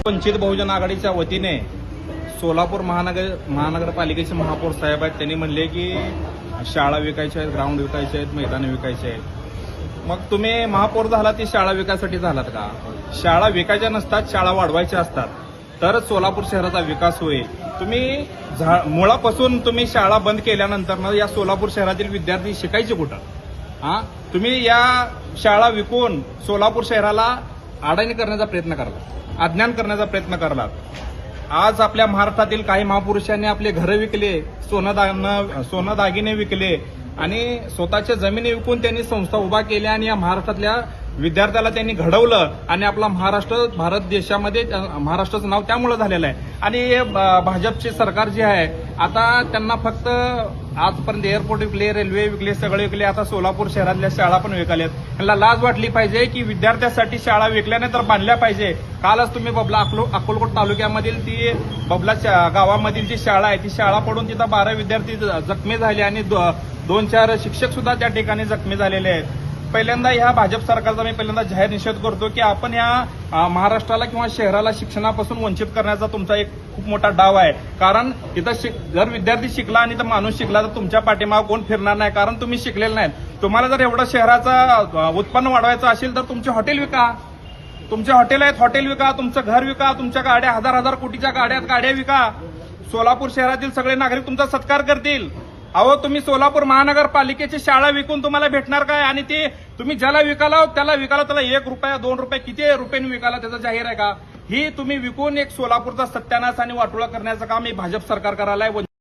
वंचित बहुजन आघाडीच्या वतीने सोलापूर महानगरपालिकेचे महापौर साहेब आहेत. त्यांनी म्हणले की शाळा विकायच्या आहेत, ग्राउंड विकायचे आहेत, मैदानं विकायचे आहेत. मग तुम्ही महापौर झाला ती शाळा विकायसाठी झालात का? शाळा विकायच्या नसतात, शाळा वाढवायच्या असतात, तरच सोलापूर शहराचा विकास होईल. तुम्ही मुळापासून तुम्ही शाळा बंद केल्यानंतर या सोलापूर शहरातील विद्यार्थी शिकायचे कुठं? तुम्ही या शाळा विकून सोलापूर शहराला अडाणी करण्याचा प्रयत्न करला, अज्ञान करण्याचा प्रयत्न करला. आज आपल्या महाराष्ट्रातील काही महापुरुषांनी आपले घरं विकले, सोनं दागिने विकले आणि स्वतःच्या जमिनी विकून त्यांनी संस्था उभा केल्या आणि या महाराष्ट्रातल्या विद्यार्थ्याला त्यांनी घडवलं आणि आपला महाराष्ट्र भारत देशामध्ये महाराष्ट्राचं नाव त्यामुळे झालेलं आहे. आणि भाजपचे सरकार जे आहे आता त्यांना फक्त आजपर्यंत एअरपोर्ट विकले, रेल्वे विकले, सगळे विकले, आता सोलापूर शहरातल्या शाळा पण विकाल्यात. त्यांना लाज वाटली पाहिजे की विद्यार्थ्यांसाठी शाळा विकल्याने तर बांधल्या पाहिजे. कालच तुम्ही अक्कलकोट तालुक्यामधील ती बबला गावामधील जी शाळा आहे ती शाळा पडून तिथं 12 विद्यार्थी जखमी झाले आणि 2-4 शिक्षक सुद्धा त्या ठिकाणी जखमी झालेले आहेत. पहिल्यांदा ह्या भाजप सरकारचा मी पहिल्यांदा जाहीर निषेध करतो की आपण या महाराष्ट्राला किंवा शहराला शिक्षणापासून वंचित करण्याचा तुमचा एक खूप मोठा डाव आहे. कारण इथं जर विद्यार्थी शिकला आणि तर माणूस शिकला तर तुमच्या पाठीमागे कोण फिरणार नाही, कारण तुम्ही शिकलेले नाहीत. तुम्हाला जर एवढं शहराचा उत्पन्न वाढवायचं असेल तर तुमचे हॉटेल विका, तुमचे हॉटेल आहेत, हॉटेल विका, तुमचं घर विका, तुमच्या गाड्या हजार कोटीच्या गाड्या विका. सोलापूर शहरातील सगळे नागरिक तुमचा सत्कार करतील. अहो, तुम्ही सोलापूर महानगरपालिकेची शाळा विकून तुम्हाला भेटणार काय? आणि ते तुम्ही ज्याला विकाला त्याला 1 रुपया 2 रुपये किती रुपयांनी विकाला त्याचा जाहीर आहे का? ही तुम्ही विकून एक सोलापूरचा सत्यानाश आणि वाटोळा करण्याचं काम हे भाजप सरकार करायला आहे.